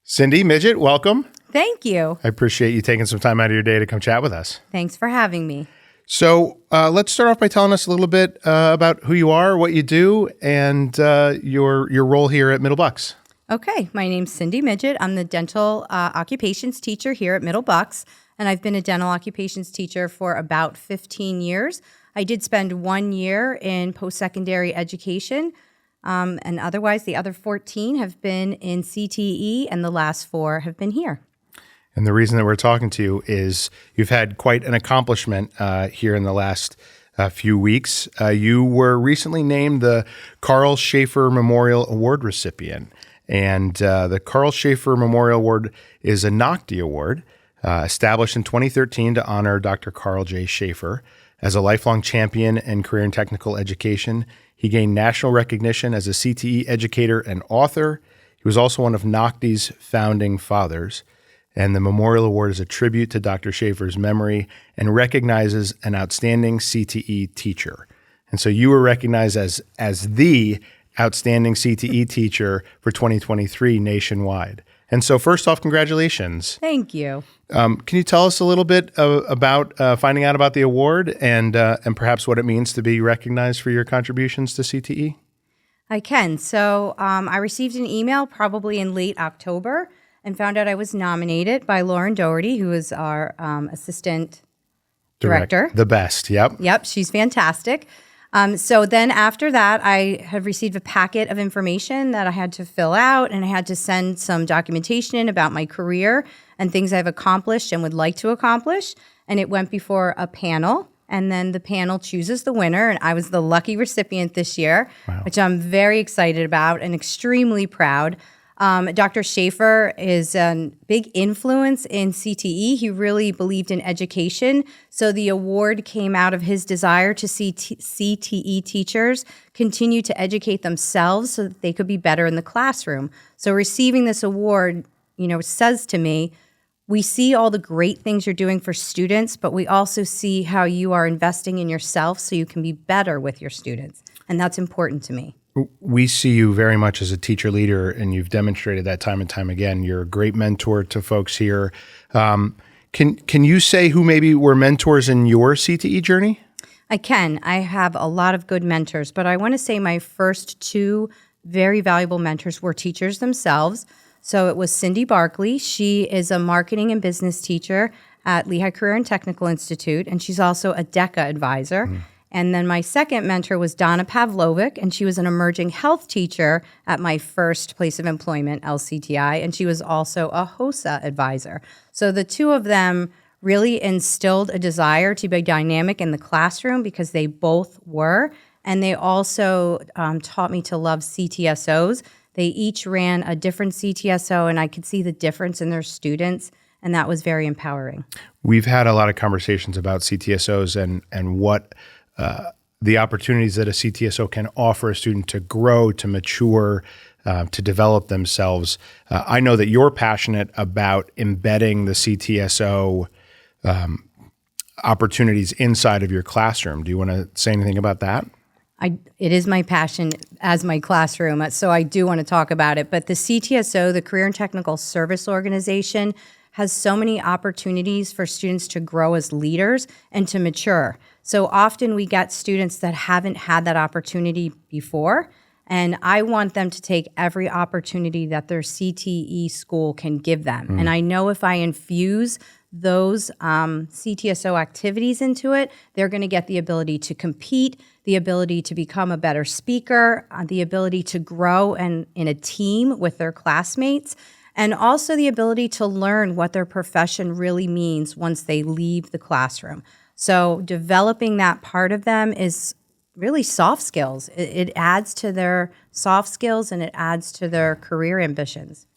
Cindy Midgett, welcome. Thank you. I appreciate you taking some time out of your day to come chat with us. Thanks for having me. So let's start off by telling us a little bit about who you are, what you do, and your role here at Middle Bucks. Okay, my name's Cindy Midgett. I'm the dental occupations teacher here at Middle Bucks, and I've been a dental occupations teacher for about 15 years. I did spend 1 year in post-secondary education, and otherwise the other 14 have been in CTE, and the last 4 have been here. And the reason that we're talking to you is you've had quite an accomplishment here in the last few weeks. You were recently named the Schaefer Memorial Award recipient. And the Schaefer Memorial Award is a NOCTI award established in 2013 to honor Dr. Carl J. Schaefer. As a lifelong champion in career and technical education, he gained national recognition as a CTE educator and author. He was also one of NOCTI's founding fathers. And the Memorial Award is a tribute to Dr. Schaefer's memory and recognizes an outstanding CTE teacher. And so you were recognized as the outstanding CTE teacher for 2023 nationwide. And so first off, congratulations. Thank you. Can you tell us a little bit about finding out about the award and perhaps what it means to be recognized for your contributions to CTE? I can. So I received an email probably in late October and found out I was nominated by Lauren Doherty, who is our assistant director. The best, yep. Yep, she's fantastic. So then after that, I had received a packet of information that I had to fill out, and I had to send some documentation in about my career and things I've accomplished and would like to accomplish. And it went before a panel, and then the panel chooses the winner, and I was the lucky recipient this year, Wow. which I'm very excited about and extremely proud. Dr. Schaefer is a big influence in CTE. He really believed in education. So the award came out of his desire to see CTE teachers continue to educate themselves so that they could be better in the classroom. So receiving this award, says to me, we see all the great things you're doing for students, but we also see how you are investing in yourself so you can be better with your students. And that's important to me. We see you very much as a teacher leader, and you've demonstrated that time and time again. You're a great mentor to folks here. Can you say who maybe were mentors in your CTE journey? I can. I have a lot of good mentors, but I want to say my first 2 very valuable mentors were teachers themselves. So it was Cindy Barkley. She is a marketing and business teacher at Lehigh Career and Technical Institute, and she's also a DECA advisor. And then my second mentor was Donna Pavlovic, and she was an emerging health teacher at my first place of employment, LCTI, and she was also a HOSA advisor. So the 2 of them really instilled a desire to be dynamic in the classroom because they both were, and they also taught me to love CTSOs. They each ran a different CTSO, and I could see the difference in their students, and that was very empowering. We've had a lot of conversations about CTSOs and what the opportunities that a CTSO can offer a student to grow, to mature, to develop themselves. I know that you're passionate about embedding the CTSO opportunities inside of your classroom. Do you want to say anything about that? It is my passion as my classroom, so I do want to talk about it. But the CTSO, the Career and Technical Service Organization, has so many opportunities for students to grow as leaders and to mature. So often we get students that haven't had that opportunity before, and I want them to take every opportunity that their CTE school can give them. And I know if I infuse those CTSO activities into it, they're going to get the ability to compete, the ability to become a better speaker, the ability to grow in a team with their classmates, and also the ability to learn what their profession really means once they leave the classroom. So developing that part of them is really soft skills. It adds to their soft skills and it adds to their career ambitions.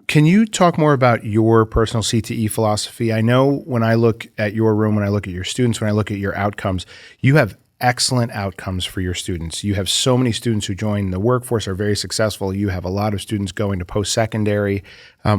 Can you talk more about your personal CTE philosophy? I know when I look at your room, when I look at your students, when I look at your outcomes, you have excellent outcomes for your students. You have so many students who join the workforce, are very successful. You have a lot of students going to post-secondary.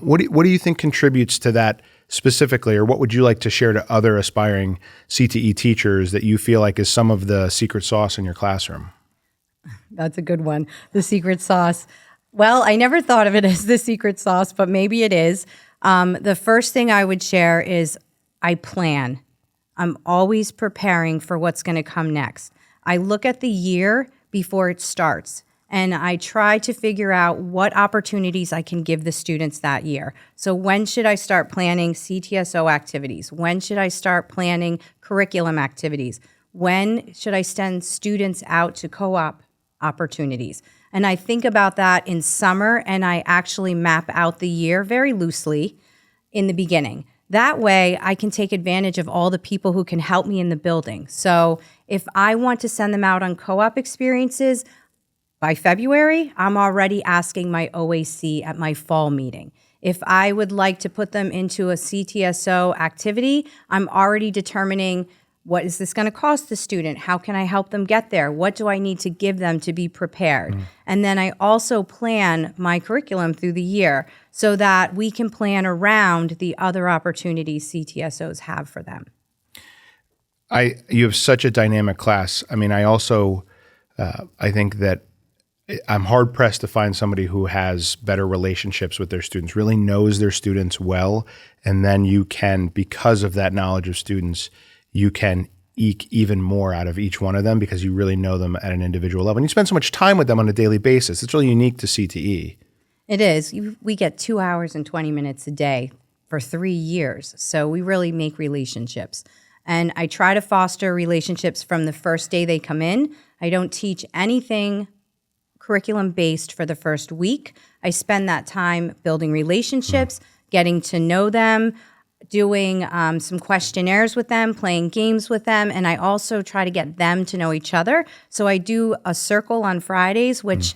What do you think contributes to that specifically, or what would you like to share to other aspiring CTE teachers that you feel like is some of the secret sauce in your classroom? That's a good one. The secret sauce. Well, I never thought of it as the secret sauce, but maybe it is. The first thing I would share is I plan. I'm always preparing for what's going to come next. I look at the year before it starts, and I try to figure out what opportunities I can give the students that year. So when should I start planning CTSO activities? When should I start planning curriculum activities? When should I send students out to co-op opportunities? And I think about that in summer, and I actually map out the year very loosely in the beginning. That way, I can take advantage of all the people who can help me in the building. So if I want to send them out on co-op experiences, by February, I'm already asking my OAC at my fall meeting. If I would like to put them into a CTSO activity, I'm already determining, what is this going to cost the student? How can I help them get there? What do I need to give them to be prepared? And then I also plan my curriculum through the year so that we can plan around the other opportunities CTSOs have for them. You have such a dynamic class. I mean, I also, I think that I'm hard pressed to find somebody who has better relationships with their students, really knows their students well. And then you can, because of that knowledge of students, you can eke even more out of each one of them because you really know them at an individual level. And you spend so much time with them on a daily basis. It's really unique to CTE. It is. We get 2 hours and 20 minutes a day for 3 years. So we really make relationships. And I try to foster relationships from the first day they come in. I don't teach anything curriculum-based for the first week. I spend that time building relationships, getting to know them, doing some questionnaires with them, playing games with them, and I also try to get them to know each other. So I do a circle on Fridays, which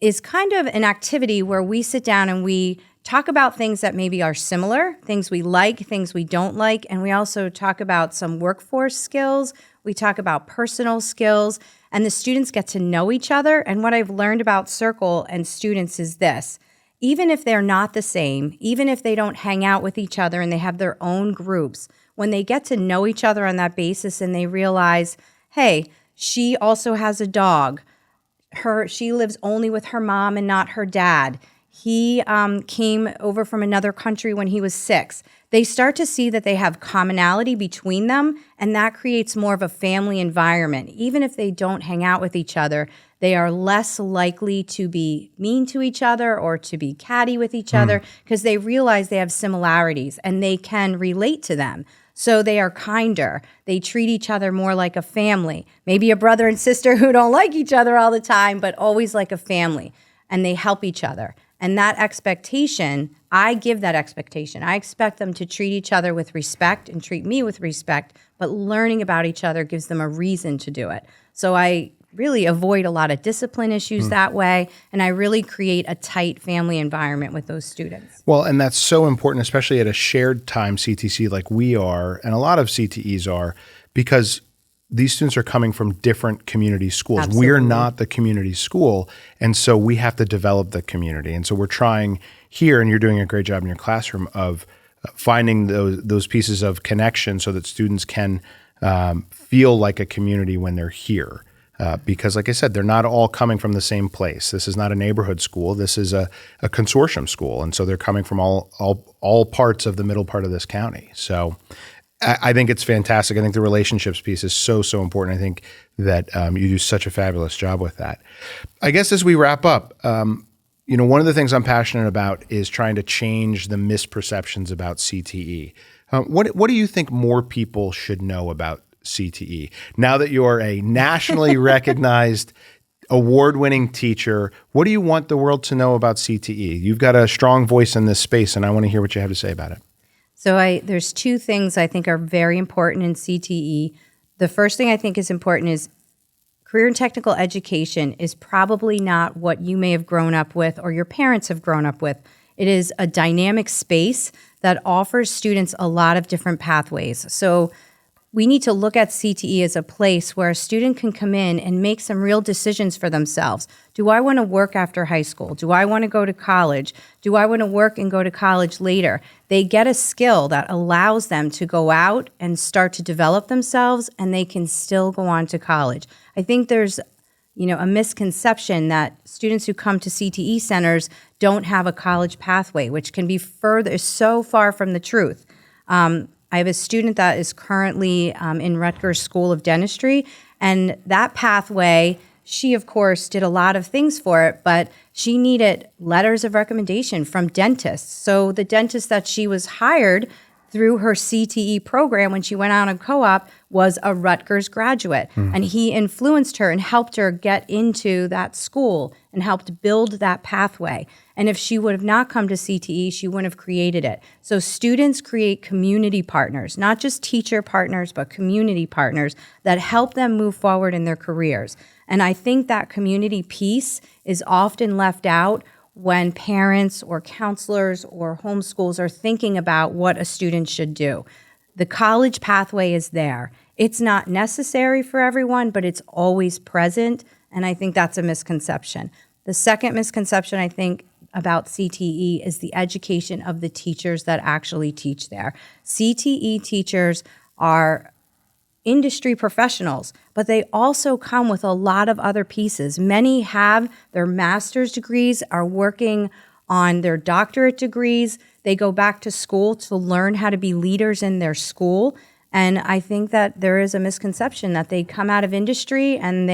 is kind of an activity where we sit down and we talk about things that maybe are similar, things we like, things we don't like, and we also talk about some workforce skills. We talk about personal skills, and the students get to know each other. And what I've learned about Circle and students is this: even if they're not the same, even if they don't hang out with each other and they have their own groups, when they get to know each other on that basis and they realize, hey, she also has a dog. She lives only with her mom and not her dad. He came over from another country when he was 6. They start to see that they have commonality between them, and that creates more of a family environment. Even if they don't hang out with each other, they are less likely to be mean to each other or to be catty with each other because they realize they have similarities and they can relate to them. So they are kinder. They treat each other more like a family. Maybe a brother and sister who don't like each other all the time, but always like a family. And they help each other. And that expectation, I give that expectation. I expect them to treat each other with respect and treat me with respect, but learning about each other gives them a reason to do it. So I really avoid a lot of discipline issues that way, and I really create a tight family environment with those students. Well, and that's so important, especially at a shared time CTC like we are, and a lot of CTEs are, because these students are coming from different community schools. Absolutely. We're not the community school, and so we have to develop the community. And so we're trying here, and you're doing a great job in your classroom of finding those pieces of connection so that students can feel like a community when they're here. Because like I said, they're not all coming from the same place. This is not a neighborhood school. This is a consortium school. And so they're coming from all parts of the middle part of this county. So I think it's fantastic. I think the relationships piece is so important. I think that you do such a fabulous job with that. I guess as we wrap up, one of the things I'm passionate about is trying to change the misperceptions about CTE. What do you think more people should know about CTE? Now that you're a nationally recognized award-winning teacher, what do you want the world to know about CTE? You've got a strong voice in this space, and I want to hear what you have to say about it. So there's 2 things I think are very important in CTE. The first thing I think is important is career and technical education is probably not what you may have grown up with or your parents have grown up with. It is a dynamic space that offers students a lot of different pathways. So we need to look at CTE as a place where a student can come in and make some real decisions for themselves. Do I want to work after high school? Do I want to go to college? Do I want to work and go to college later? They get a skill that allows them to go out and start to develop themselves, and they can still go on to college. I think there's a misconception that students who come to CTE centers don't have a college pathway, which can be so far from the truth. I have a student that is currently in Rutgers School of Dentistry, and that pathway, she, of course, did a lot of things for it, but she needed letters of recommendation from dentists. So the dentist that she was hired through her CTE program when she went out on co-op was a Rutgers graduate. And he influenced her and helped her get into that school and helped build that pathway. And if she would have not come to CTE, she wouldn't have created it. So students create community partners, not just teacher partners, but community partners that help them move forward in their careers. And I think that community piece is often left out when parents or counselors or homeschools are thinking about what a student should do. The college pathway is there. It's not necessary for everyone, but it's always present, and I think that's a misconception. The second misconception, I think, about CTE is the education of the teachers that actually teach there. CTE teachers are industry professionals, but they also come with a lot of other pieces. Many have their master's degrees, are working on their doctorate degrees. They go back to school to learn how to be leaders in their school. And I think that there is a misconception that they come out of industry and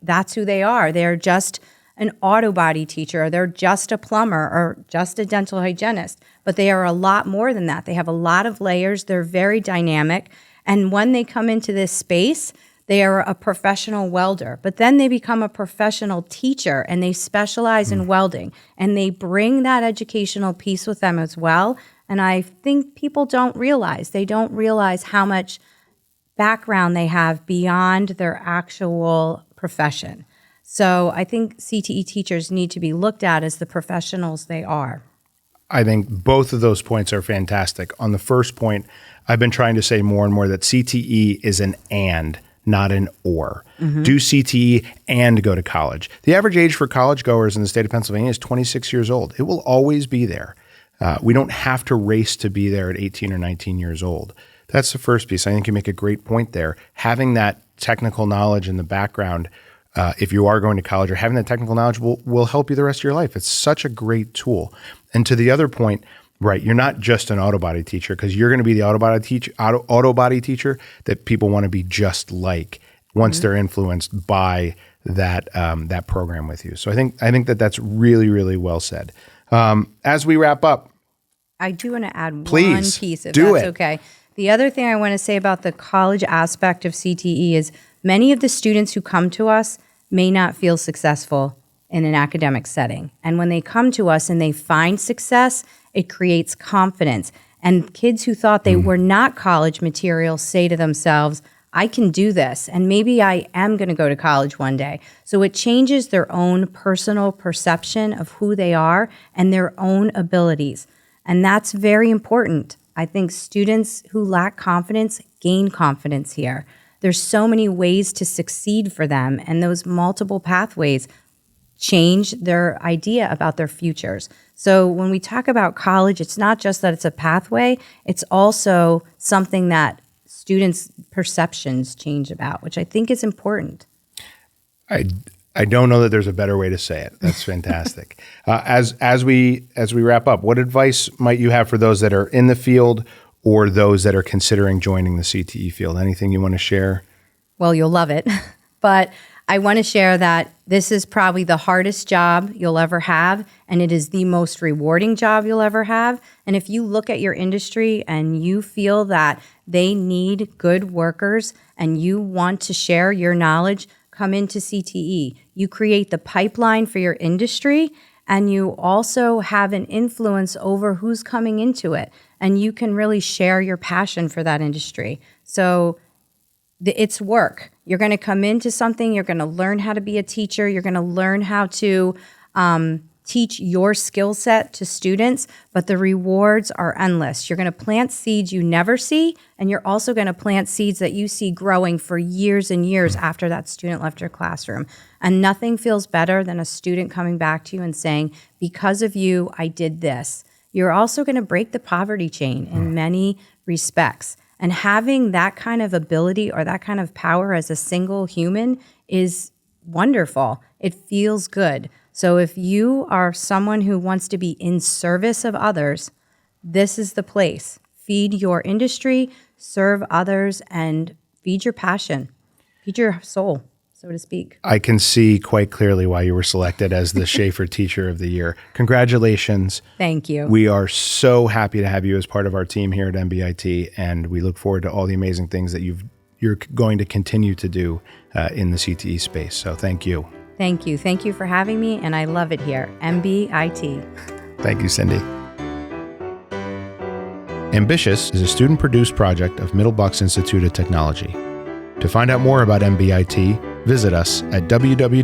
that's who they are. They're just an auto body teacher, or they're just a plumber, or just a dental hygienist. But they are a lot more than that. They have a lot of layers. They're very dynamic. And when they come into this space, they are a professional welder, but then they become a professional teacher and they specialize in welding, and they bring that educational piece with them as well. And I think people don't realize how much background they have beyond their actual profession. So I think CTE teachers need to be looked at as the professionals they are. I think both of those points are fantastic. On the first point, I've been trying to say more and more that CTE is an and, not an or. Do CTE and go to college. The average age for college goers in the state of Pennsylvania is 26 years old. It will always be there. We don't have to race to be there at 18 or 19 years old. That's the first piece. I think you make a great point there. Having that technical knowledge in the background, if you are going to college, or having that technical knowledge will help you the rest of your life. It's such a great tool. And to the other point, right, you're not just an auto body teacher, because you're going to be the auto body teacher that people want to be just like once they're influenced by that program with you. So I think that's really, really well said. As we wrap up, I do want to add one piece, if do that's it. okay. The other thing I want to say about the college aspect of CTE is many of the students who come to us may not feel successful in an academic setting. And when they come to us and they find success, it creates confidence. And kids who thought they were not college material say to themselves, I can do this, and maybe I am going to go to college one day. So it changes their own personal perception of who they are and their own abilities. And that's very important. I think students who lack confidence gain confidence here. There's so many ways to succeed for them, and those multiple pathways change their idea about their futures. So when we talk about college, it's not just that it's a pathway, it's also something that students' perceptions change about, which I think is important. I don't know that there's a better way to say it. That's fantastic. As we wrap up, what advice might you have for those that are in the field or those that are considering joining the CTE field? Anything you want to share? Well, you'll love it, but I want to share that this is probably the hardest job you'll ever have, and it is the most rewarding job you'll ever have. And if you look at your industry and you feel that they need good workers and you want to share your knowledge, come into CTE. You create the pipeline for your industry, and you also have an influence over who's coming into it, and you can really share your passion for that industry. So it's work. You're going to come into something, you're going to learn how to be a teacher, you're going to learn how to teach your skill set to students, but the rewards are endless. You're going to plant seeds you never see, and you're also going to plant seeds that you see growing for years and years after that student left your classroom. And nothing feels better than a student coming back to you and saying, because of you, I did this. You're also going to break the poverty chain in many respects. And having that kind of ability or that kind of power as a single human is wonderful. It feels good. So if you are someone who wants to be in service of others, this is the place. Feed your industry, serve others, and feed your passion, feed your soul, so to speak. I can see quite clearly why you were selected as the Schaefer Teacher of the Year. Congratulations. Thank you. We are so happy to have you as part of our team here at MBIT, and we look forward to all the amazing things that you're going to continue to do in the CTE space. So thank you. Thank you. Thank you for having me, and I love it here. MBIT. Thank you, Cindy. Ambitious is a student-produced project of Middle Bucks Institute of Technology. To find out more about MBIT, visit us at www.mbit.org.